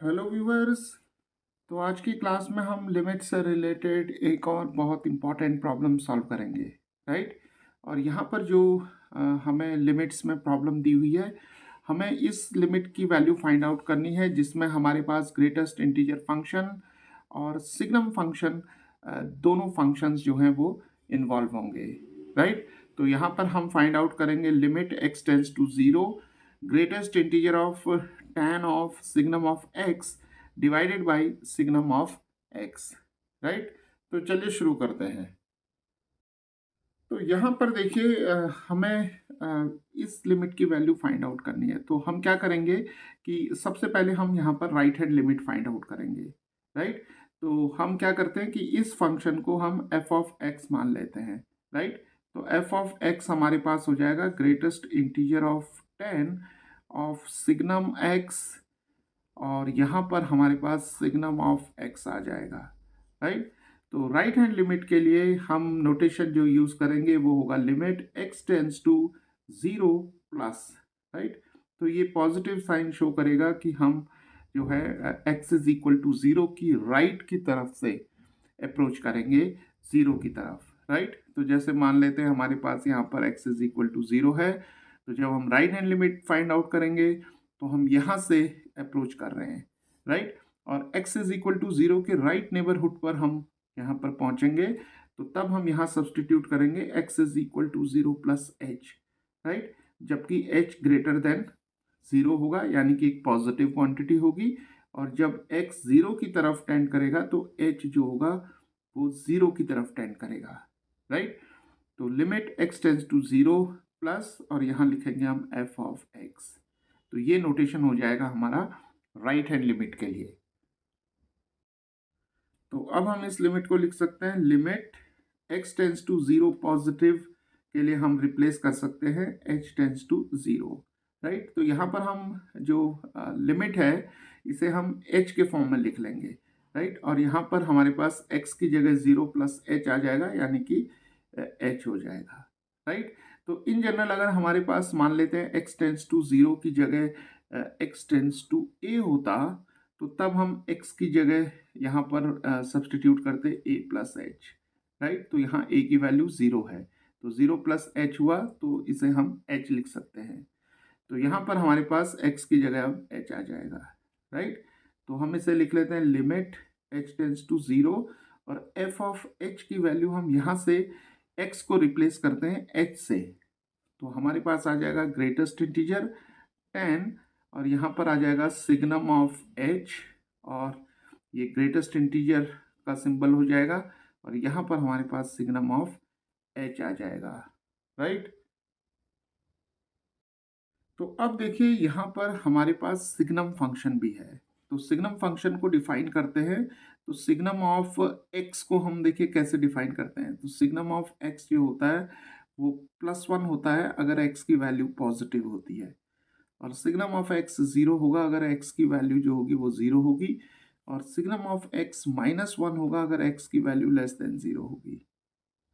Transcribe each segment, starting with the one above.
Hello viewers. तो आज की क्लास में हम लिमिट से रिलेटेड एक और बहुत इम्पॉर्टेंट प्रॉब्लम सॉल्व करेंगे, राइट। और यहाँ पर जो हमें लिमिट्स में प्रॉब्लम दी हुई है, हमें इस लिमिट की वैल्यू फाइंड आउट करनी है जिसमें हमारे पास ग्रेटेस्ट इंटीजर फंक्शन और सिग्नम फंक्शन दोनों फंक्शंस जो हैं वो इन्वॉल्व होंगे, राइट। तो यहाँ पर हम फाइंड आउट करेंगे limit x tends to zero greatest integer of tan of signum of x divided by signum of x, right. तो चलिए शुरू करते हैं। तो यहाँ पर देखिए हमें इस लिमिट की वैल्यू फाइंड आउट करनी है। तो हम क्या करेंगे कि सबसे पहले हम यहाँ पर right hand limit find out करेंगे, राइट। तो हम क्या करते हैं कि इस फंक्शन को हम f ऑफ x मान लेते हैं, राइट। तो f ऑफ x हमारे पास हो जाएगा greatest integer of 10 of signum x, और यहाँ पर हमारे पास सिग्नम ऑफ x आ जाएगा, राइट। तो राइट हैंड लिमिट के लिए हम नोटेशन जो यूज़ करेंगे वो होगा limit x tends to zero plus, right. तो ये पॉजिटिव साइन शो करेगा कि हम जो है x is equal to zero की राइट की तरफ से अप्रोच करेंगे, ज़ीरो की तरफ, राइट। तो जैसे मान लेते हैं हमारे पास यहाँ पर x is equal to zero है, तो जब हम right hand limit find out करेंगे तो हम यहाँ से अप्रोच कर रहे हैं, राइट। और x is equal to zero के राइट नेबरहुड पर हम यहाँ पर पहुँचेंगे, तो तब हम यहाँ सब्सटीट्यूट करेंगे x is equal to zero plus h, right. जबकि h ग्रेटर देन ज़ीरो होगा, यानी कि एक पॉजिटिव क्वांटिटी होगी, और जब x ज़ीरो की तरफ टेंड करेगा तो h जो होगा वो ज़ीरो की तरफ टेंड करेगा, राइट। तो limit x tends to zero plus, और यहाँ लिखेंगे हम f ऑफ x। तो ये नोटेशन हो जाएगा हमारा राइट हैंड लिमिट के लिए। तो अब हम इस लिमिट को लिख सकते हैं limit x tends to zero positive के लिए हम रिप्लेस कर सकते हैं h tends to zero, right. तो यहाँ पर हम जो लिमिट है इसे हम h के फॉर्म में लिख लेंगे, राइट। और यहाँ पर हमारे पास x की जगह ज़ीरो प्लस h आ जाएगा, यानी कि h हो जाएगा, राइट। तो इन जनरल अगर हमारे पास मान लेते हैं x टेंड्स टू ज़ीरो की जगह x टेंड्स टू a होता, तो तब हम x की जगह यहाँ पर सब्सटीट्यूट करते a प्लस एच, राइट। तो यहाँ a की वैल्यू ज़ीरो है, तो ज़ीरो प्लस एच हुआ, तो इसे हम h लिख सकते हैं। तो यहाँ पर हमारे पास x की जगह अब h आ जाएगा, राइट। तो हम इसे लिख लेते हैं limit h tends to zero, और f ऑफ h की वैल्यू हम यहाँ से x को रिप्लेस करते हैं h से, तो हमारे पास आ जाएगा ग्रेटेस्ट इंटीजर 10, और यहाँ पर आ जाएगा सिग्नम ऑफ h, और ये ग्रेटेस्ट इंटीजर का सिंबल हो जाएगा, और यहाँ पर हमारे पास सिग्नम ऑफ h आ जाएगा, राइट। तो अब देखिए यहाँ पर हमारे पास सिग्नम फंक्शन भी है। तो सिग्नम फंक्शन को डिफाइन करते हैं। तो सिग्नम ऑफ x को हम देखिए कैसे डिफाइन करते हैं। तो सिग्नम ऑफ x जो होता है वो +1 होता है अगर x की वैल्यू पॉजिटिव होती है, और सिग्नम ऑफ x ज़ीरो होगा अगर x की वैल्यू जो होगी वो ज़ीरो होगी, और सिग्नम ऑफ x -1 होगा अगर x की वैल्यू लेस देन ज़ीरो होगी,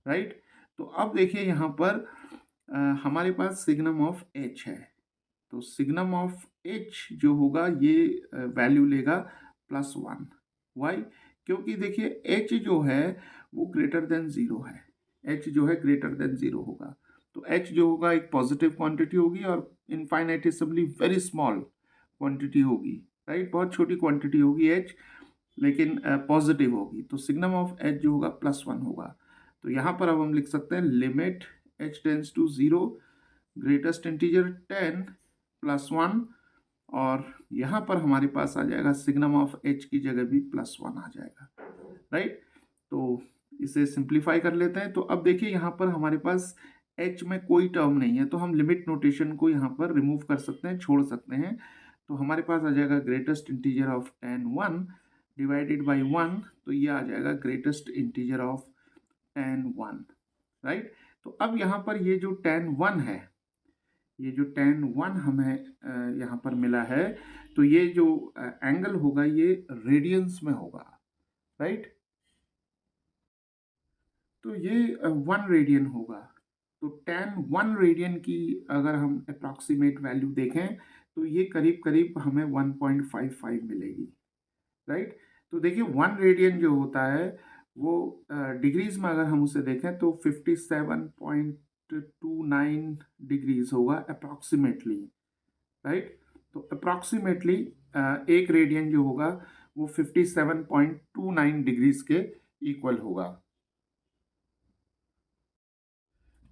राइट। तो अब देखिए यहाँ पर हमारे पास सिग्नम ऑफ h है। तो सिग्नम ऑफ h जो होगा ये वैल्यू लेगा +1। वाई? क्योंकि देखिए h जो है वो ग्रेटर देन ज़ीरो है, h जो है ग्रेटर देन ज़ीरो होगा, तो h जो होगा एक पॉजिटिव क्वांटिटी होगी और इनफाइनाइटेसिमली वेरी स्मॉल क्वांटिटी होगी, राइट। बहुत छोटी क्वांटिटी होगी h, लेकिन पॉजिटिव होगी, तो सिग्नम ऑफ h जो होगा +1 होगा। तो यहाँ पर अब हम लिख सकते हैं limit h tends to zero greatest integer 10 +1, और यहाँ पर हमारे पास आ जाएगा सिग्नम ऑफ h की जगह भी +1 आ जाएगा, राइट। तो इसे सिंप्लीफाई कर लेते हैं। तो अब देखिए यहाँ पर हमारे पास h में कोई टर्म नहीं है, तो हम लिमिट नोटेशन को यहाँ पर रिमूव कर सकते हैं, छोड़ सकते हैं। तो हमारे पास आ जाएगा greatest integer of 10 1 divided by 1, तो ये आ जाएगा ग्रेटेस्ट इंटीजर ऑफ 10 1, राइट। तो अब यहाँ पर ये जो 10 1 है, ये जो tan 1 हमें यहाँ पर मिला है, तो ये जो एंगल होगा ये रेडियंस में होगा, राइट। तो ये 1 रेडियन होगा। तो tan 1 रेडियन की अगर हम अप्रॉक्सीमेट वैल्यू देखें तो ये करीब करीब हमें 1.55 मिलेगी, राइट। तो देखिए 1 रेडियन जो होता है वो डिग्रीज में अगर हम उसे देखें तो 57.29 डिग्रीज होगा अप्रॉक्सीमेटली, राइट। तो अप्रॉक्सीमेटली 1 रेडियन जो होगा वो 57.29 डिग्रीज के इक्वल होगा।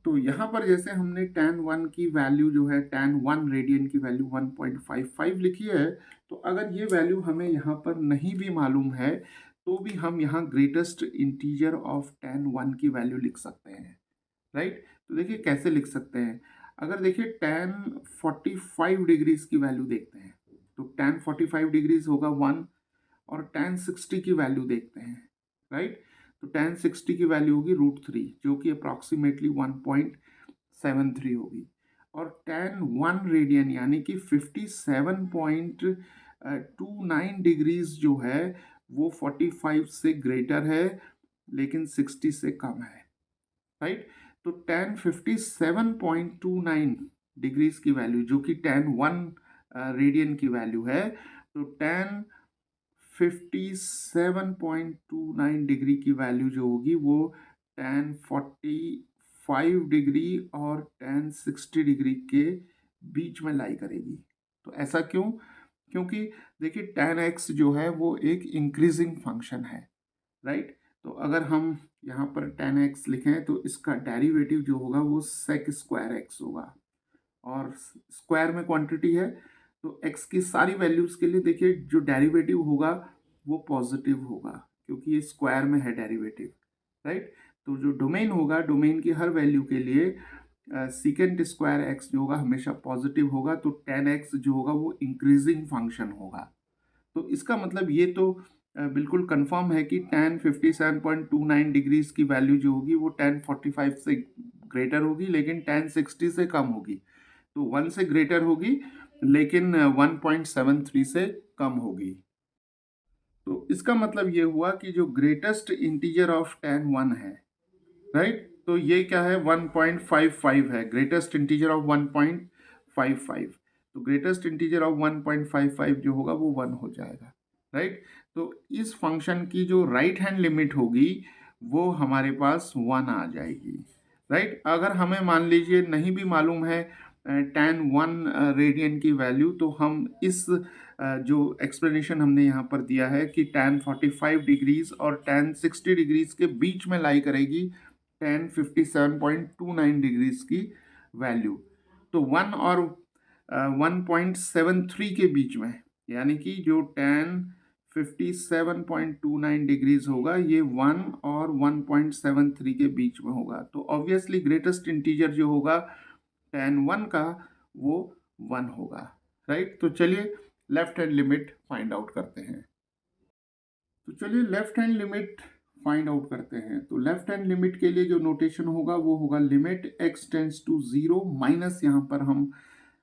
तो यहाँ पर जैसे हमने tan 1 की वैल्यू जो है tan 1 रेडियन की वैल्यू 1.55 लिखी है, तो अगर ये वैल्यू हमें यहाँ पर नहीं भी मालूम है तो भी हम यहाँ ग्रेटेस्ट इंटीजर ऑफ tan 1 की वैल्यू लिख सकते हैं, राइट। तो देखिए कैसे लिख सकते हैं। अगर देखिए tan 45 डिग्रीज की वैल्यू देखते हैं तो tan 45 डिग्रीज होगा 1, और tan 60 की वैल्यू देखते हैं, राइट। तो tan 60 की वैल्यू होगी √3 जो कि अप्रॉक्सीमेटली 1.73 होगी, और tan 1 रेडियन यानी कि 57.29 डिग्रीज जो है वो 45 से ग्रेटर है लेकिन 60 से कम है, राइट। तो tan 57.29 डिग्रीज की वैल्यू जो कि tan 1 रेडियन की वैल्यू है, तो tan 57.29 डिग्री की वैल्यू जो होगी वो tan 45 डिग्री और tan 60 डिग्री के बीच में लाई करेगी। तो ऐसा क्यों? क्योंकि देखिए tan x जो है वो एक इंक्रीजिंग फंक्शन है, राइट। तो अगर हम यहाँ पर tan x लिखें तो इसका डेरिवेटिव जो होगा वो sec स्क्वायर x होगा, और स्क्वायर में क्वांटिटी है तो x की सारी वैल्यूज के लिए देखिए जो डेरिवेटिव होगा वो पॉजिटिव होगा क्योंकि ये स्क्वायर में है डेरिवेटिव, राइट। तो जो डोमेन होगा, डोमेन की हर वैल्यू के लिए सीकेंट स्क्वायर x जो होगा हमेशा पॉजिटिव होगा, तो tan x जो होगा वो इंक्रीजिंग फंक्शन होगा। तो इसका मतलब ये तो बिल्कुल कंफर्म है कि tan 57.29 डिग्रीज की वैल्यू जो होगी वो tan 45 से ग्रेटर होगी लेकिन tan 60 से कम होगी। तो 1 से ग्रेटर होगी लेकिन 1.73 से कम होगी। तो इसका मतलब ये हुआ कि जो ग्रेटेस्ट इंटीजर ऑफ tan 1 है, राइट, तो ये क्या है 1.55 है, ग्रेटेस्ट इंटीजर ऑफ 1.55। तो ग्रेटेस्ट इंटीजर ऑफ 1.55 जो होगा वो 1 हो जाएगा, राइट। तो इस फंक्शन की जो राइट हैंड लिमिट होगी वो हमारे पास 1 आ जाएगी, राइट। अगर हमें मान लीजिए नहीं भी मालूम है tan 1 रेडियन की वैल्यू, तो हम इस जो एक्सप्लेनेशन हमने यहाँ पर दिया है कि tan 45 डिग्रीज और tan 60 डिग्रीज के बीच में लाई करेगी tan 57.29 डिग्रीज की वैल्यू। तो 1 और 1.73 के बीच में, यानी कि जो tan 57.29 डिग्रीज होगा ये 1 और 1.73 के बीच में होगा। तो ऑब्वियसली ग्रेटेस्ट इंटीजर जो होगा tan 1 का वो 1 होगा, राइट। तो चलिए left hand limit find out करते हैं। तो चलिए left hand limit find out करते हैं। तो लेफ्ट हैंड लिमिट के लिए जो नोटेशन होगा वो होगा limit x tends to 0 minus, यहाँ पर हम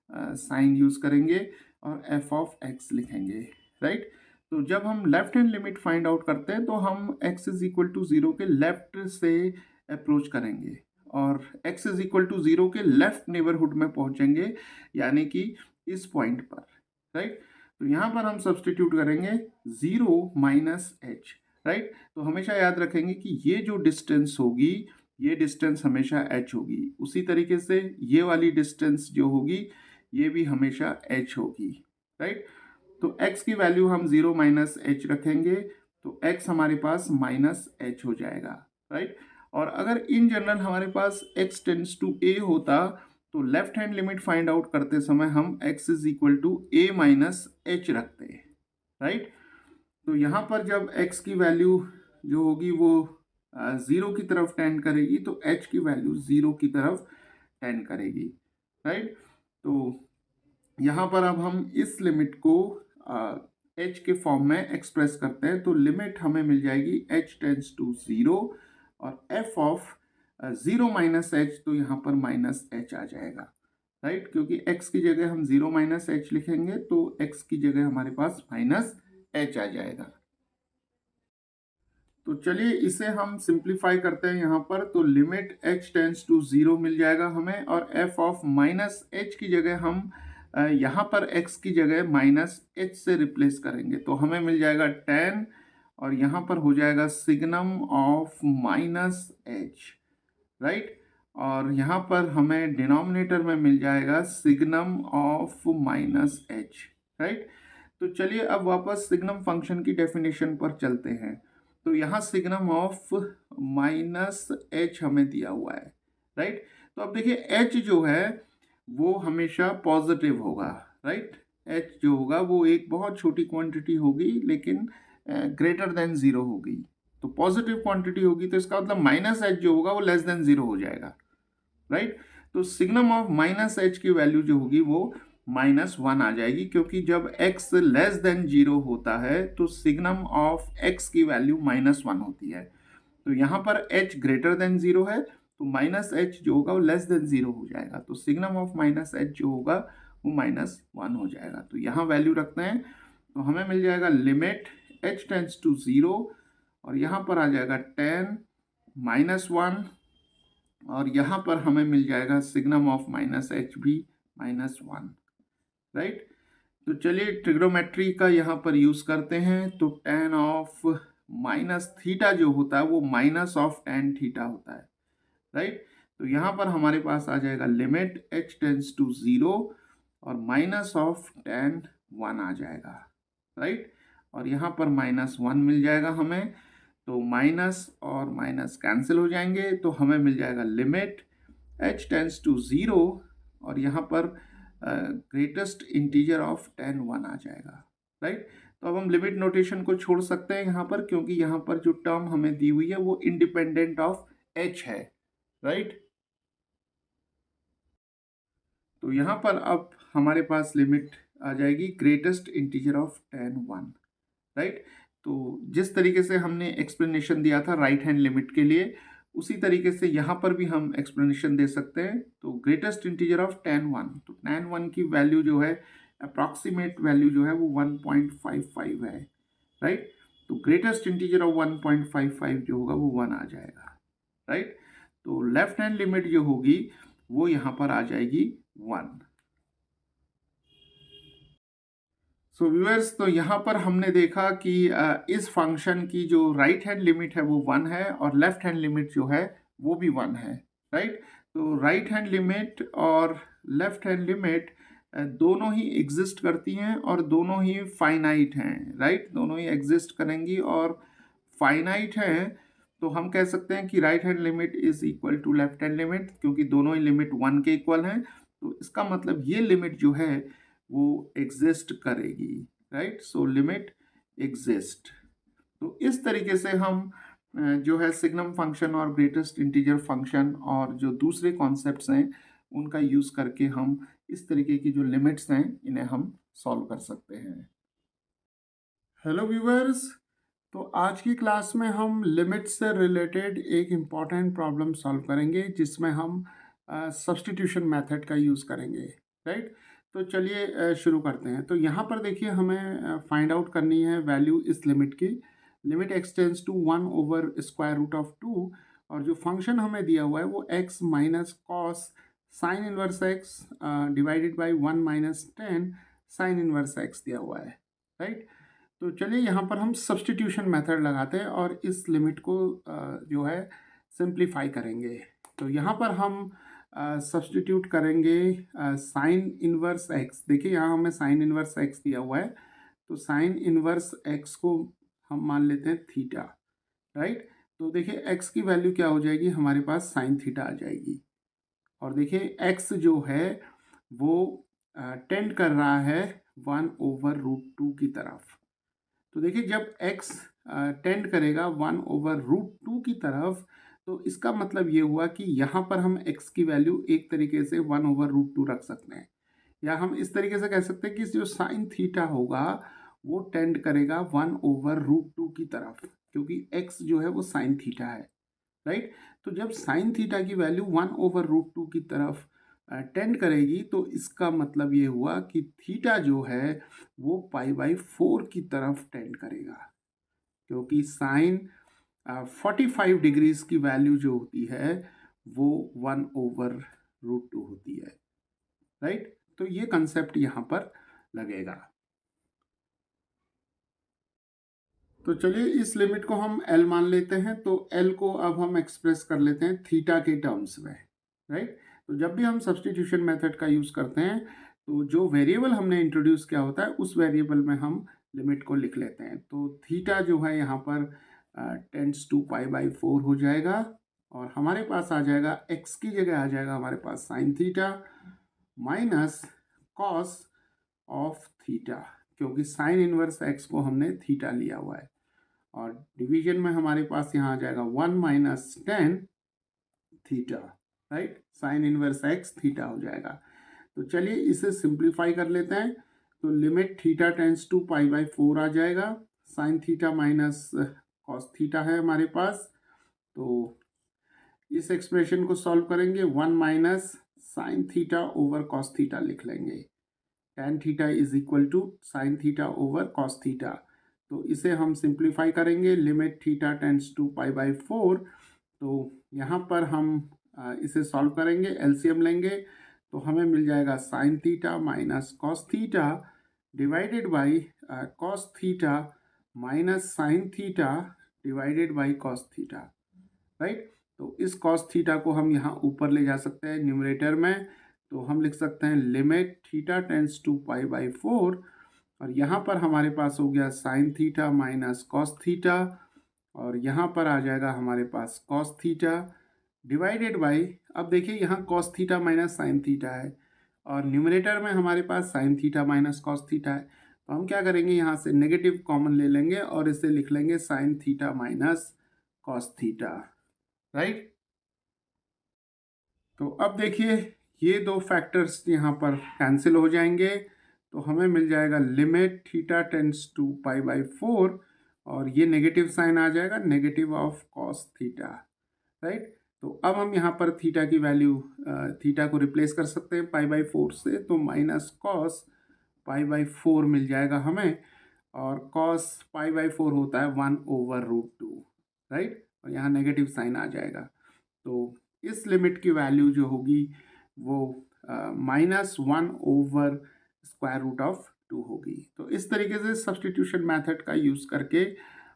साइन यूज करेंगे और f ऑफ x लिखेंगे, राइट। तो जब हम left hand limit find out करते हैं तो हम x इज इक्वल टू 0 के लेफ्ट से अप्रोच करेंगे और x इज इक्वल टू 0 के लेफ्ट नेबरहुड में पहुंचेंगे, यानी कि इस पॉइंट पर, राइट। तो यहाँ पर हम सब्सटीट्यूट करेंगे 0 माइनस एच, राइट। तो हमेशा याद रखेंगे कि ये जो डिस्टेंस होगी ये डिस्टेंस हमेशा h होगी, उसी तरीके से ये वाली डिस्टेंस जो होगी ये भी हमेशा h होगी, राइट। तो x की वैल्यू हम 0 माइनस एच रखेंगे तो x हमारे पास माइनस एच हो जाएगा, राइट। और अगर इन जनरल हमारे पास x टेंड्स टू a होता तो left hand limit find out करते समय हम x is equal to a minus h रखते हैं, राइट। तो यहाँ पर जब x की वैल्यू जो होगी वो 0 की तरफ टेंड करेगी तो h की वैल्यू 0 की तरफ टेंड करेगी, राइट। तो यहाँ पर अब हम इस लिमिट को h के फॉर्म में एक्सप्रेस करते हैं। तो लिमिट हमें मिल जाएगी h टेंड्स टू 0 और f ऑफ 0 माइनस एच, तो यहाँ पर माइनस एच आ जाएगा, राइट। क्योंकि x की जगह हम 0 माइनस एच लिखेंगे तो x की जगह हमारे पास माइनस एच आ जाएगा। तो चलिए इसे हम सिंप्लीफाई करते हैं यहाँ पर। तो लिमिट h टेंड्स टू 0 मिल जाएगा हमें और f ऑफ माइनस एच की जगह हम यहाँ पर x की जगह माइनस एच से रिप्लेस करेंगे तो हमें मिल जाएगा tan और यहाँ पर हो जाएगा signum of minus h, right. और यहाँ पर हमें डिनोमिनेटर में मिल जाएगा signum of minus h, right. तो चलिए अब वापस सिग्नम फंक्शन की डेफिनेशन पर चलते हैं। तो यहाँ सिग्नम ऑफ माइनस एच हमें दिया हुआ है, राइट। तो अब देखिए एच जो है वो हमेशा पॉजिटिव होगा, राइट। एच जो होगा वो एक बहुत छोटी क्वांटिटी होगी लेकिन ग्रेटर देन ज़ीरो होगी। तो पॉजिटिव क्वांटिटी होगी तो इसका मतलब माइनस एच जो होगा वो लेस देन ज़ीरो हो जाएगा, राइट। तो सिग्नम ऑफ माइनस एच की वैल्यू जो होगी वो -1 आ जाएगी, क्योंकि जब x लेस देन 0 होता है तो सिग्नम ऑफ x की वैल्यू -1 होती है। तो यहाँ पर h ग्रेटर देन 0 है तो -h जो होगा वो लेस देन 0 हो जाएगा, तो सिग्नम ऑफ -h जो होगा वो -1 हो जाएगा। तो यहाँ वैल्यू रखते हैं तो हमें मिल जाएगा लिमिट h टेंड्स टू 0 और यहाँ पर आ जाएगा tan -1 और यहाँ पर हमें मिल जाएगा सिग्नम ऑफ -h भी -1, राइट। तो चलिए ट्रिग्नोमेट्री का यहाँ पर यूज़ करते हैं। तो tan ऑफ माइनस थीटा जो होता है वो माइनस ऑफ tan थीटा होता है, राइट। तो यहाँ पर हमारे पास आ जाएगा लिमिट h टेंड्स टू 0 और माइनस ऑफ tan 1 आ जाएगा, राइट। और यहाँ पर -1 मिल जाएगा हमें, तो माइनस और माइनस कैंसिल हो जाएंगे तो हमें मिल जाएगा लिमिट h टेंड्स टू 0 और यहाँ पर ग्रेटेस्ट इंटीजर ऑफ tan 1 आ जाएगा, राइट। तो अब हम लिमिट नोटेशन को छोड़ सकते हैं यहाँ पर, क्योंकि यहाँ पर जो टर्म हमें दी हुई है वो इंडिपेंडेंट ऑफ h है, राइट। तो यहाँ पर अब हमारे पास लिमिट आ जाएगी greatest integer of tan 1, right. तो जिस तरीके से हमने एक्सप्लेनेशन दिया था राइट हैंड लिमिट के लिए, उसी तरीके से यहाँ पर भी हम एक्सप्लेनेशन दे सकते हैं। तो ग्रेटेस्ट इंटीजर ऑफ tan 1, तो tan 1 की वैल्यू जो है अप्रॉक्सीमेट वैल्यू जो है वो 1.55 है, राइट। तो ग्रेटेस्ट इंटीजर ऑफ 1.55 जो होगा वो 1 आ जाएगा, राइट। तो लेफ्ट हैंड लिमिट जो होगी वो यहाँ पर आ जाएगी 1। सो व्यूअर्स, तो यहाँ पर हमने देखा कि इस फंक्शन की जो राइट हैंड लिमिट है वो 1 है और लेफ्ट हैंड लिमिट जो है वो भी 1 है, राइट। तो राइट हैंड लिमिट और लेफ्ट हैंड लिमिट दोनों ही एग्जिस्ट करती हैं और दोनों ही फाइनाइट हैं, राइट। दोनों ही एग्जिस्ट करेंगी और फाइनाइट हैं। तो हम कह सकते हैं कि right hand limit is equal to left hand limit, क्योंकि दोनों ही लिमिट 1 के इक्वल हैं। तो इसका मतलब ये लिमिट जो है वो एग्जिस्ट करेगी, राइट। So limit exist. तो इस तरीके से हम जो है सिग्नम फंक्शन और ग्रेटेस्ट इंटीजर फंक्शन और जो दूसरे कॉन्सेप्ट्स हैं उनका यूज़ करके हम इस तरीके की जो लिमिट्स हैं इन्हें हम सॉल्व कर सकते हैं। हेलो व्यूअर्स, तो आज की क्लास में हम लिमिट से रिलेटेड एक इम्पॉर्टेंट प्रॉब्लम सॉल्व करेंगे जिसमें हम सब्स्टिट्यूशन मेथड का यूज़ करेंगे, राइट। तो चलिए शुरू करते हैं। तो यहाँ पर देखिए हमें फाइंड आउट करनी है वैल्यू इस लिमिट की। Limit x tends to 1 over square root of 2 और जो फंक्शन हमें दिया हुआ है वो x minus cos sine inverse x divided by 1 minus ten sign inverse x दिया हुआ है, राइट। तो चलिए यहाँ पर हम सब्स्टिट्यूशन मेथड लगाते हैं और इस लिमिट को जो है सिंप्लीफाई करेंगे। तो यहाँ पर हम सब्स्टिट्यूट करेंगे साइन इनवर्स एक्स। देखिए यहाँ हमें साइन इनवर्स एक्स दिया हुआ है, तो साइन इनवर्स एक्स को हम मान लेते हैं थीटा, राइट। तो देखिए एक्स की वैल्यू क्या हो जाएगी, हमारे पास साइन थीटा आ जाएगी। और देखिए एक्स जो है वो टेंड कर रहा है 1 ओवर रूट 2 की तरफ। तो देखिए जब x टेंड करेगा 1 ओवर रूट 2 की तरफ, तो इसका मतलब ये हुआ कि यहाँ पर हम x की वैल्यू एक तरीके से 1 ओवर रूट 2 रख सकते हैं, या हम इस तरीके से कह सकते हैं कि जो साइन थीटा होगा वो टेंड करेगा 1 ओवर रूट 2 की तरफ, क्योंकि x जो है वो साइन थीटा है, राइट। तो जब साइन थीटा की वैल्यू 1 ओवर रूट 2 की तरफ टेंड करेगी तो इसका मतलब ये हुआ कि थीटा जो है वो π/4 की तरफ टेंड करेगा, क्योंकि साइन 45 डिग्रीज की वैल्यू जो होती है वो 1 ओवर रूट 2 होती है, राइट। तो ये कंसेप्ट यहाँ पर लगेगा। तो चलिए इस लिमिट को हम L मान लेते हैं। तो L को अब हम एक्सप्रेस कर लेते हैं थीटा के टर्म्स में, राइट। तो जब भी हम सब्स्टिट्यूशन मेथड का यूज़ करते हैं तो जो वेरिएबल हमने इंट्रोड्यूस किया होता है उस वेरिएबल में हम लिमिट को लिख लेते हैं। तो थीटा जो है यहाँ पर टेंड्स टू π/4 हो जाएगा और हमारे पास आ जाएगा x की जगह आ जाएगा हमारे पास sine theta minus cos of theta, क्योंकि साइन इनवर्स x को हमने थीटा लिया हुआ है। और डिवीजन में हमारे पास यहाँ आ जाएगा 1 minus tan theta, right. Sine inverse x theta हो जाएगा। तो चलिए इसे सिंप्लीफाई कर लेते हैं। तो लिमिट थीटा टेंस टू π/4 आ जाएगा। Sign theta minus cos theta है हमारे पास। तो इस एक्सप्रेशन को सॉल्व करेंगे, 1 minus sine theta over cos theta लिख लेंगे। tan theta is equal to sine theta over cos theta. तो इसे हम सिंप्लीफाई करेंगे, लिमिट थीटा टेंस टू π/4। तो यहाँ पर हम इसे सॉल्व करेंगे, एलसीएम लेंगे तो हमें मिल जाएगा sign theta minus cos theta divided by cos theta minus sine theta divided by cos theta, right. तो इस कॉस थीटा को हम यहाँ ऊपर ले जा सकते हैं न्यूमरेटर में। तो हम लिख सकते हैं लिमिट थीटा टेंस टू π/4 और यहाँ पर हमारे पास हो गया sine theta minus cos theta और यहाँ पर आ जाएगा हमारे पास कॉस थीटा डिवाइडेड बाई, अब देखिए यहाँ cos theta minus sine theta है और न्यूमरेटर में हमारे पास sine theta minus cos theta है। तो हम क्या करेंगे, यहाँ से नेगेटिव कॉमन ले लेंगे और इसे लिख लेंगे sign theta minus cos theta, right. तो अब देखिए ये दो फैक्टर्स यहाँ पर कैंसिल हो जाएंगे तो हमें मिल जाएगा लिमिट थीटा टेंस टू π/4 और ये नेगेटिव साइन आ जाएगा, negative of cos theta, right. तो अब हम यहाँ पर थीटा की वैल्यू थीटा को रिप्लेस कर सकते हैं π/4 से। तो माइनस कॉस π/4 मिल जाएगा हमें और कॉस π/4 होता है 1/√2, राइट। और यहाँ नेगेटिव साइन आ जाएगा। तो इस लिमिट की वैल्यू जो होगी वो -1/√2 होगी। तो इस तरीके से सब्स्टिट्यूशन मेथड का यूज़ करके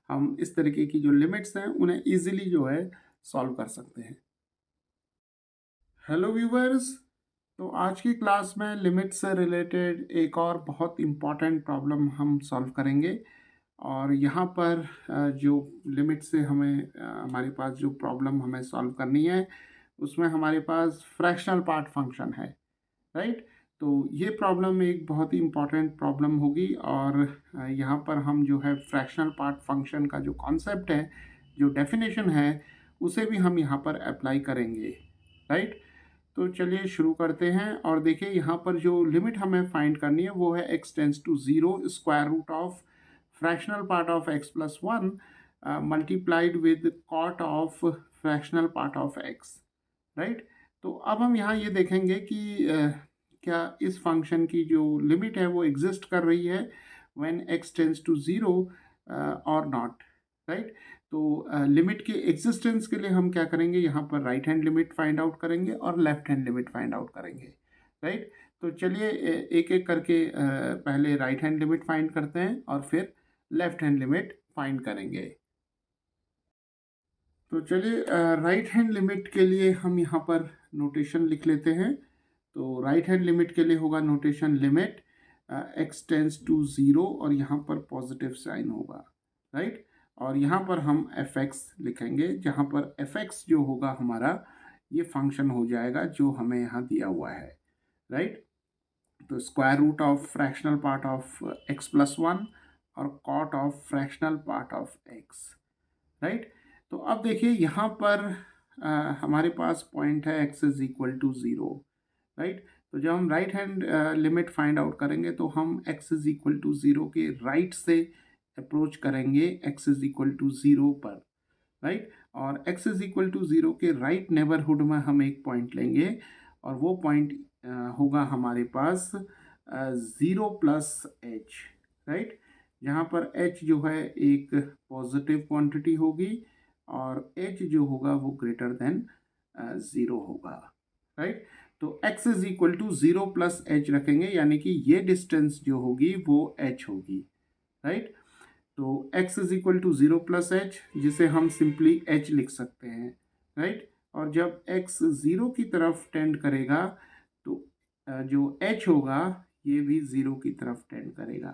हम इस तरीके की जो लिमिट्स हैं उन्हें इजीली जो है सॉल्व कर सकते हैं। हेलो व्यूवर्स, तो आज की क्लास में लिमिट से रिलेटेड एक और बहुत इम्पॉर्टेंट प्रॉब्लम हम सॉल्व करेंगे। और यहाँ पर जो लिमिट से हमारे पास जो प्रॉब्लम हमें सॉल्व करनी है उसमें हमारे पास फ्रैक्शनल पार्ट फंक्शन है, राइट। तो ये प्रॉब्लम एक बहुत ही इम्पॉर्टेंट प्रॉब्लम होगी और यहाँ पर हम जो है फ्रैक्शनल पार्ट फंक्शन का जो कॉन्सेप्ट है, जो डेफिनेशन है, उसे भी हम यहाँ पर अप्लाई करेंगे, राइट। तो चलिए शुरू करते हैं और देखिए यहाँ पर जो लिमिट हमें फाइंड करनी है वो है x tends to 0 square root of fractional part of x plus 1 multiplied with cot of fractional part of x, right. तो अब हम यहाँ ये देखेंगे कि क्या इस फंक्शन की जो लिमिट है वो एग्जिस्ट कर रही है व्हेन x टेंस टू 0 और नॉट, राइट। तो लिमिट के एग्जिस्टेंस के लिए हम क्या करेंगे, यहाँ पर right hand limit find out करेंगे और left hand limit find out करेंगे, राइट। तो चलिए एक एक करके पहले राइट हैंड लिमिट फाइंड करते हैं और फिर लेफ्ट हैंड लिमिट फाइंड करेंगे। तो चलिए राइट हैंड लिमिट के लिए हम यहाँ पर नोटेशन लिख लेते हैं। तो राइट हैंड लिमिट के लिए होगा notation limit x tends to 0 और यहाँ पर पॉजिटिव साइन होगा, राइट। और यहाँ पर हम fx लिखेंगे, जहाँ पर fx जो होगा हमारा ये फंक्शन हो जाएगा जो हमें यहाँ दिया हुआ है, राइट। तो square root of fractional part of x plus 1 और cot of fractional part of x, right. तो अब देखिए यहाँ पर हमारे पास पॉइंट है x is equal to 0, right. तो जब हम right hand limit find out करेंगे तो हम x इज इक्वल टू 0 के राइट से अप्रोच करेंगे x इज इक्वल टू 0 पर, राइट। और x इज इक्वल टू 0 के राइट नेबरहुड में हम एक पॉइंट लेंगे और वो पॉइंट होगा हमारे पास 0 प्लस h, राइट। जहाँ पर h जो है एक पॉजिटिव क्वांटिटी होगी और h जो होगा वो ग्रेटर देन 0 होगा, राइट। तो x is equal to 0 plus h रखेंगे, यानी कि ये डिस्टेंस जो होगी वो h होगी, राइट। तो x is equal to 0 plus h, जिसे हम सिंपली h लिख सकते हैं, राइट। और जब x 0 की तरफ टेंड करेगा तो जो h होगा ये भी 0 की तरफ टेंड करेगा,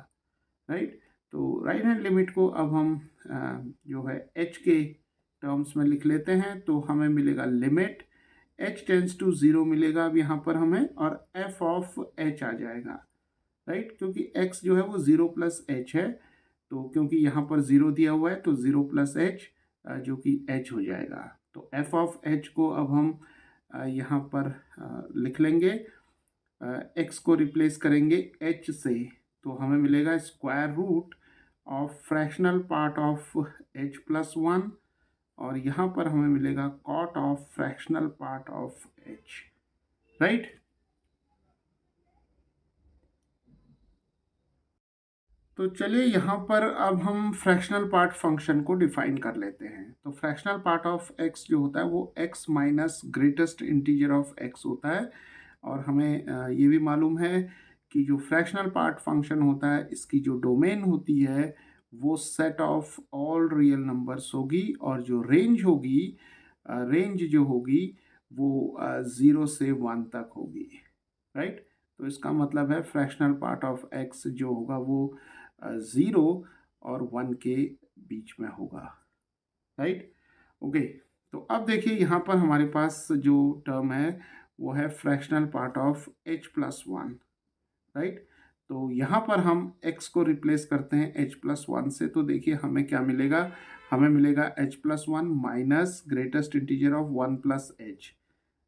राइट। तो राइट हैंड लिमिट को अब हम जो है h के टर्म्स में लिख लेते हैं, तो हमें मिलेगा लिमिट h टेंड्स टू 0 मिलेगा अब यहाँ पर हमें, और f ऑफ h आ जाएगा, राइट। क्योंकि x जो है वो 0 प्लस एच है, तो क्योंकि यहाँ पर 0 दिया हुआ है तो 0 प्लस एच जो कि h हो जाएगा। तो f ऑफ h को अब हम यहाँ पर लिख लेंगे, x को रिप्लेस करेंगे h से, तो हमें मिलेगा square root of fractional part of h plus 1, और यहाँ पर हमें मिलेगा cot of fractional part of h, right. तो चलिए यहाँ पर अब हम फ्रैक्शनल पार्ट फंक्शन को डिफाइन कर लेते हैं। तो फ्रैक्शनल पार्ट ऑफ x जो होता है वो x minus greatest integer of x होता है, और हमें ये भी मालूम है कि जो फ्रैक्शनल पार्ट फंक्शन होता है इसकी जो डोमेन होती है वो set of all real numbers होगी, और जो रेंज होगी रेंज जो होगी वो 0 से 1 तक होगी, राइट। तो इसका मतलब है फ्रैक्शनल पार्ट ऑफ x जो होगा वो 0 और 1 के बीच में होगा, राइट। ओके, तो अब देखिए यहाँ पर हमारे पास जो टर्म है वो है fractional part of h plus 1, right. तो यहाँ पर हम x को रिप्लेस करते हैं h प्लस 1 से, तो देखिए हमें क्या मिलेगा, हमें मिलेगा h plus 1 minus greatest integer of 1 plus h,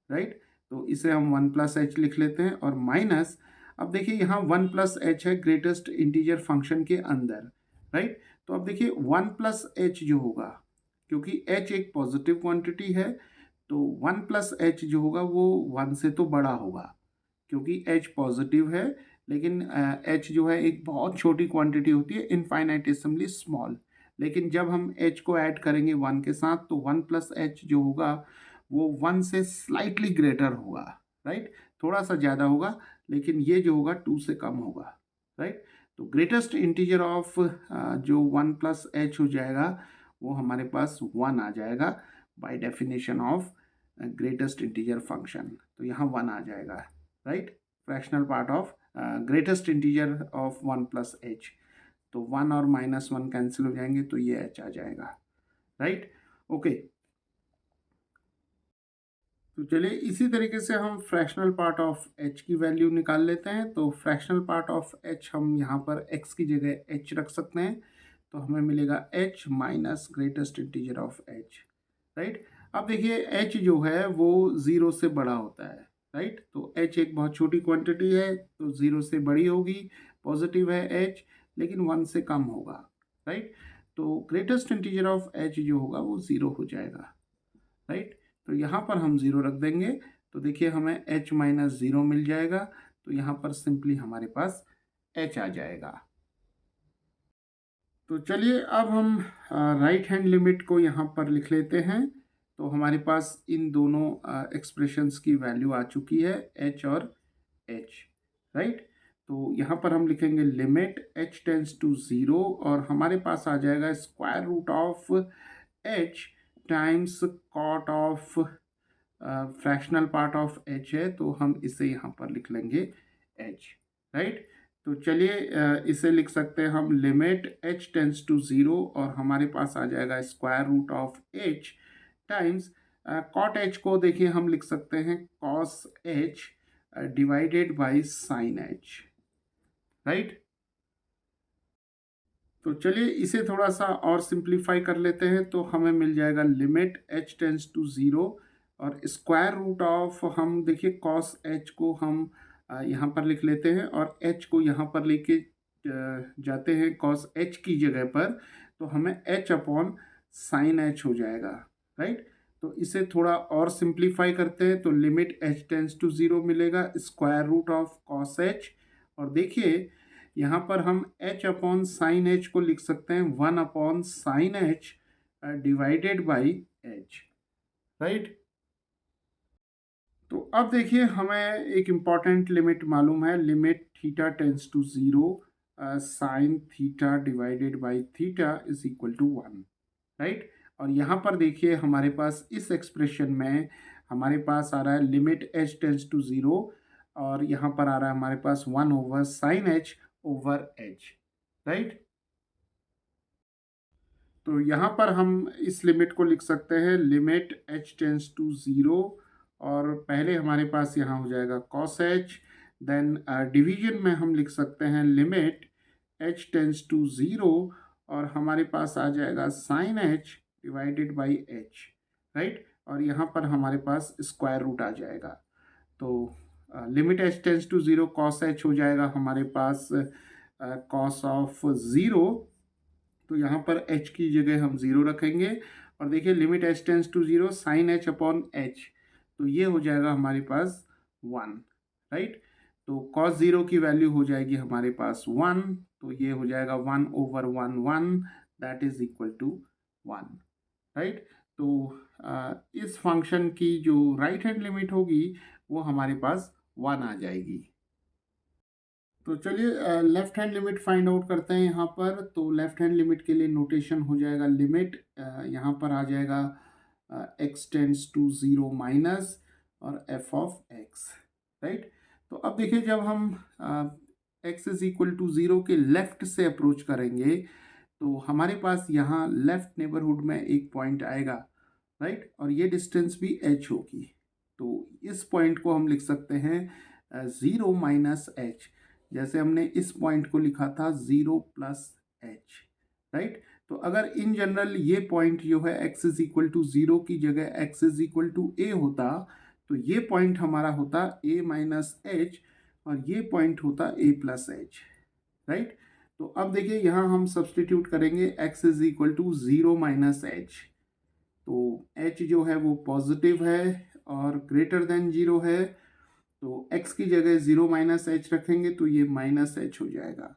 right. तो इसे हम 1 प्लस एच लिख लेते हैं, और माइनस, अब देखिए यहाँ 1 प्लस एच है ग्रेटेस्ट इंटीजर फंक्शन के अंदर, राइट। तो अब देखिए 1 प्लस एच जो होगा, क्योंकि h एक पॉजिटिव क्वांटिटी है, तो 1 प्लस एच जो होगा वो 1 से तो बड़ा होगा, क्योंकि h पॉजिटिव है, लेकिन h जो है एक बहुत छोटी क्वांटिटी होती है, इनफाइनाइटेसिमली स्मॉल। लेकिन जब हम h को ऐड करेंगे 1 के साथ, तो 1 प्लस एच जो होगा वो 1 से स्लाइटली ग्रेटर होगा, राइट। थोड़ा सा ज़्यादा होगा, लेकिन ये जो होगा 2 से कम होगा, राइट। तो ग्रेटेस्ट इंटीजर ऑफ जो 1 प्लस एच हो जाएगा वो हमारे पास 1 आ जाएगा by definition of greatest integer function. तो यहाँ 1 आ जाएगा, right. Fractional part of greatest integer of 1 plus H, तो 1 और माइनस 1 कैंसिल हो जाएंगे, तो ये h आ जाएगा, राइट। ओके, तो चलिए इसी तरीके से हम फ्रैक्शनल पार्ट ऑफ h की वैल्यू निकाल लेते हैं। तो फ्रैक्शनल पार्ट ऑफ h हम यहाँ पर x की जगह h रख सकते हैं, तो हमें मिलेगा h minus greatest integer of h, right. अब देखिए h जो है वो 0 से बड़ा होता है, राइट। तो h एक बहुत छोटी क्वांटिटी है, तो 0 से बड़ी होगी, पॉजिटिव है h, लेकिन 1 से कम होगा, राइट। तो ग्रेटेस्ट इंटीजर ऑफ h जो होगा वो 0 हो जाएगा, राइट। तो यहाँ पर हम 0 रख देंगे, तो देखिए हमें h माइनस 0 मिल जाएगा, तो यहाँ पर सिंपली हमारे पास h आ जाएगा। तो चलिए अब हम राइट हैंड लिमिट को यहाँ पर लिख लेते हैं। तो हमारे पास इन दोनों एक्सप्रेशंस की वैल्यू आ चुकी है, h और h, राइट। तो यहाँ पर हम लिखेंगे लिमिट h टेंड्स टू 0, और हमारे पास आ जाएगा square root of h times cot of fractional part of h है, तो हम इसे यहाँ पर लिख लेंगे h, राइट। तो चलिए इसे लिख सकते हैं हम लिमिट h टेंड्स टू 0, और हमारे पास आ जाएगा square root of h times cot h को देखिए हम लिख सकते हैं cos h divided by sine h, right. तो चलिए इसे थोड़ा सा और सिंप्लीफाई कर लेते हैं, तो हमें मिल जाएगा लिमिट h टेंड्स टू 0, और स्क्वायर रूट ऑफ, हम देखिए कॉस h को हम यहाँ पर लिख लेते हैं, और h को यहाँ पर लेके जाते हैं कॉस h की जगह पर, तो हमें h अपॉन साइन h हो जाएगा, राइट। तो इसे थोड़ा और सिंप्लीफाई करते हैं, तो लिमिट h टेंड्स टू 0 मिलेगा square root of cos h, और देखिए यहाँ पर हम h अपॉन साइन h को लिख सकते हैं 1 upon sine h divided by h, right. तो अब देखिए हमें एक इम्पॉर्टेंट लिमिट मालूम है, limit theta tends to zero sine theta divided by theta is equal to 1, right. और यहाँ पर देखिए हमारे पास इस एक्सप्रेशन में हमारे पास आ रहा है limit h tends to zero, और यहाँ पर आ रहा है हमारे पास 1 over sine h over h, right. तो यहाँ पर हम इस लिमिट को लिख सकते हैं limit h tends to zero, और पहले हमारे पास यहाँ हो जाएगा कॉस एच, देन डिवीजन में हम लिख सकते हैं limit h tends to zero, और हमारे पास आ जाएगा sine h divided by h, right. और यहाँ पर हमारे पास स्क्वायर रूट आ जाएगा। तो limit h tends to zero cos h हो जाएगा हमारे पास कॉस ऑफ ज़ीरो, तो यहाँ पर h की जगह हम ज़ीरो रखेंगे, और देखिए limit h tends to zero sine h upon h, तो ये हो जाएगा हमारे पास 1, राइट। तो cos ज़ीरो की वैल्यू हो जाएगी हमारे पास 1, तो ये हो जाएगा 1 over 1 1, that is equal to 1, right. तो इस फंक्शन की जो राइट हैंड लिमिट होगी वो हमारे पास 1 आ जाएगी। तो चलिए left hand limit find out करते हैं यहाँ पर। तो लेफ्ट हैंड लिमिट के लिए नोटेशन हो जाएगा लिमिट, यहाँ पर आ जाएगा x tends to zero minus और f ऑफ x, राइट। तो अब देखिए जब हम x is equal to zero के लेफ्ट से अप्रोच करेंगे तो हमारे पास यहाँ लेफ्ट नेबरहुड में एक पॉइंट आएगा, राइट, और ये डिस्टेंस भी h होगी। तो इस पॉइंट को हम लिख सकते हैं ज़ीरो माइनस एच, जैसे हमने इस पॉइंट को लिखा था ज़ीरो प्लस एच, राइट। तो अगर इन जनरल ये पॉइंट जो है x is equal to zero की जगह x is equal to a होता, तो ये पॉइंट हमारा होता a माइनस एच, और ये पॉइंट होता a प्लस एच, राइट। तो अब देखिए यहाँ हम सब्सटीट्यूट करेंगे x is equal to zero minus h, तो h जो है वो पॉजिटिव है और ग्रेटर देन ज़ीरो है, तो x की जगह ज़ीरो माइनस एच रखेंगे तो ये माइनस एच हो जाएगा,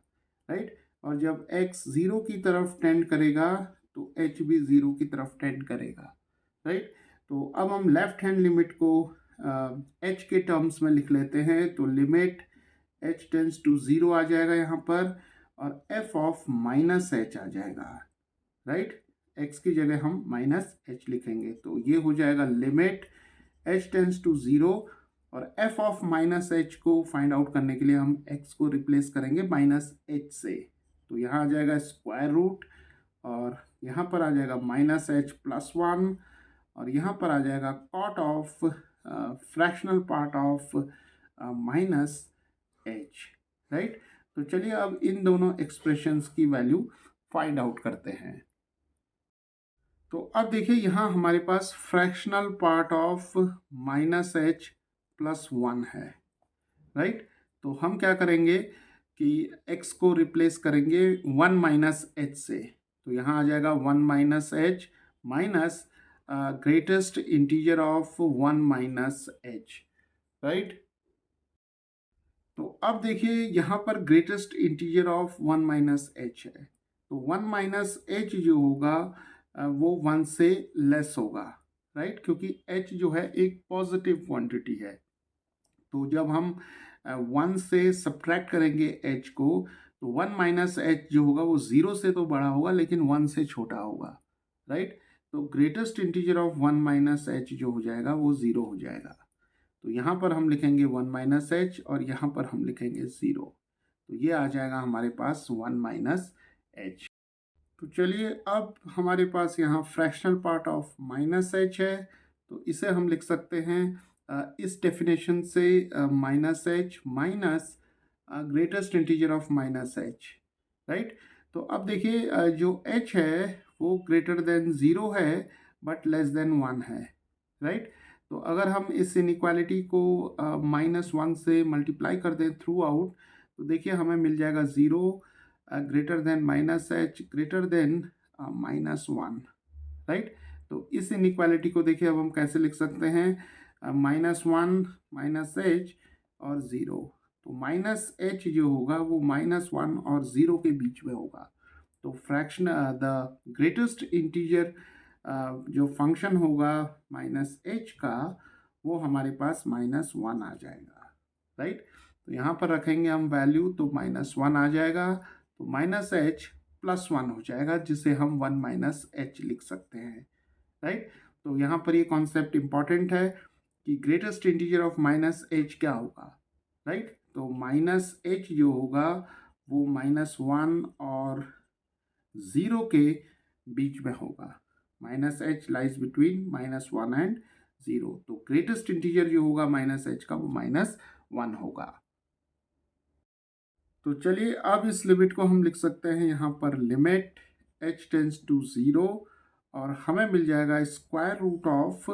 राइट। और जब x ज़ीरो की तरफ टेंड करेगा तो h भी ज़ीरो की तरफ टेंड करेगा, राइट। तो अब हम लेफ्ट हैंड लिमिट को h के टर्म्स में लिख लेते हैं। तो limit h tends to zero आ जाएगा यहाँ पर, और f ऑफ माइनस एच आ जाएगा, राइट। x की जगह हम माइनस एच लिखेंगे, तो ये हो जाएगा limit h tends to zero, और f ऑफ माइनस एच को फाइंड आउट करने के लिए हम x को रिप्लेस करेंगे माइनस एच से, तो यहाँ आ जाएगा स्क्वायर रूट, और यहाँ पर आ जाएगा माइनस एच प्लस 1, और यहाँ पर आ जाएगा cot of fractional part of minus h, right. तो चलिए अब इन दोनों एक्सप्रेशंस की वैल्यू फाइंड आउट करते हैं। तो अब देखिए यहाँ हमारे पास fractional part of minus h plus 1 है, राइट। तो हम क्या करेंगे कि x को रिप्लेस करेंगे 1 माइनस एच से, तो यहाँ आ जाएगा 1 minus H minus greatest integer of 1 minus h, right. तो अब देखिए यहाँ पर greatest integer of 1 minus H है, तो 1 माइनस एच जो होगा वो 1 से लेस होगा, राइट, क्योंकि h जो है एक पॉजिटिव क्वांटिटी है। तो जब हम 1 से सब्ट्रैक्ट करेंगे h को, तो 1 माइनस एच जो होगा वो 0 से तो बड़ा होगा लेकिन 1 से छोटा होगा, राइट। तो greatest integer of 1 minus H जो हो जाएगा वो 0 हो जाएगा। तो यहाँ पर हम लिखेंगे 1 माइनस एच, और यहाँ पर हम लिखेंगे 0, तो ये आ जाएगा हमारे पास 1 माइनस एच। तो चलिए अब हमारे पास यहाँ fractional part of minus H है, तो इसे हम लिख सकते हैं इस डेफिनेशन से minus H minus greatest integer of minus h, right. तो अब देखिए जो h है वो ग्रेटर देन ज़ीरो है बट लेस देन 1 है, राइट। तो अगर हम इस इनइक्वालिटी को माइनस 1 से मल्टीप्लाई कर दें थ्रू आउट, तो देखिए हमें मिल जाएगा zero greater than minus H greater than minus 1, right. तो इस इनइक्वालिटी को देखिए अब हम कैसे लिख सकते हैं, माइनस 1 माइनस एच और 0, तो माइनस एच जो होगा वो माइनस 1 और 0 के बीच में होगा। तो फ्रैक्शन द ग्रेटेस्ट इंटीजर जो फंक्शन होगा माइनस एच का वो हमारे पास -1 आ जाएगा, राइट। तो यहाँ पर रखेंगे हम वैल्यू तो -1 आ जाएगा, तो -h +1 हो जाएगा जिसे हम 1 -h लिख सकते हैं, राइट। तो यहाँ पर ये कॉन्सेप्ट इंपॉर्टेंट है कि ग्रेटेस्ट इंटीजर ऑफ -h क्या होगा, राइट। तो -h जो होगा वो -1 और 0 के बीच में होगा। -h lies between -1 and 0। तो ग्रेटेस्ट इंटीजर जो होगा -h का वो -1 होगा। तो चलिए अब इस लिमिट को हम लिख सकते हैं यहाँ पर लिमिट h टेंस टू 0 और हमें मिल जाएगा square root of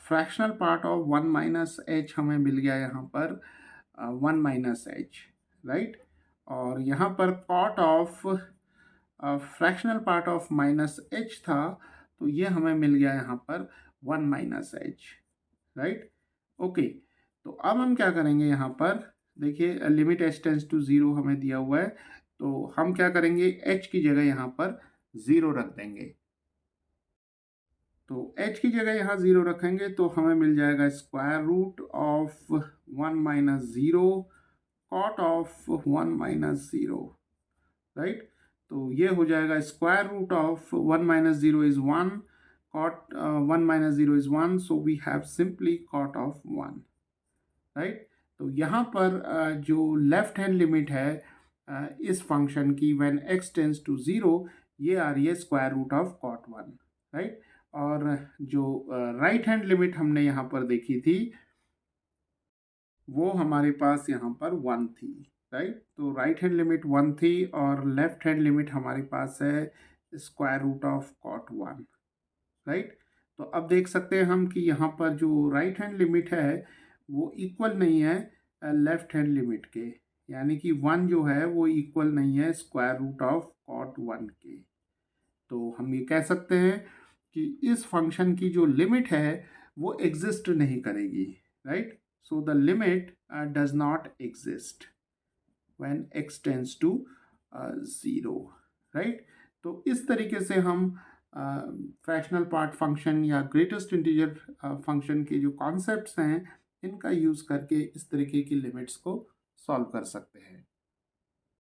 fractional part of 1 -h हमें मिल गया यहाँ पर 1 -h, राइट। और यहाँ पर part of fractional part of -h था, तो ये हमें मिल गया यहाँ पर 1 -h, राइट। ओके, तो अब हम क्या करेंगे यहाँ पर, देखिए लिमिट h टेंस टू 0 हमें दिया हुआ है, तो हम क्या करेंगे h की जगह यहाँ पर 0 रख देंगे। तो h की जगह यहाँ 0 रखेंगे तो हमें मिल जाएगा square root of 1 - 0 cot of 1 - 0, right. तो ये हो जाएगा square root of 1 - 0 is 1, cot 1 - 0 is 1, so we have simply cot of 1, right. तो यहाँ पर जो लेफ्ट हैंड लिमिट है इस फंक्शन की व्हेन x टेंस टू 0, ये आ रही है square root of cot 1, right. और जो राइट हैंड लिमिट हमने यहाँ पर देखी थी वो हमारे पास यहाँ पर 1 थी, राइट। तो राइट हैंड लिमिट 1 थी और लेफ्ट हैंड लिमिट हमारे पास है square root of cot 1, right. तो अब देख सकते हैं हम कि यहाँ पर जो राइट हैंड लिमिट है वो इक्वल नहीं है लेफ्ट हैंड लिमिट के, यानी कि 1 जो है वो इक्वल नहीं है स्क्वायर रूट ऑफ कॉट 1 के। तो हम ये कह सकते हैं कि इस फंक्शन की जो लिमिट है वो एग्जिस्ट नहीं करेगी, right. So the limit does not exist when x tends to 0, right. तो इस तरीके से हम फ्रैक्शनल पार्ट फंक्शन या ग्रेटेस्ट इंटीजर फंक्शन के जो कॉन्सेप्ट्स हैं इनका यूज़ करके इस तरीके की लिमिट्स को सॉल्व कर सकते हैं।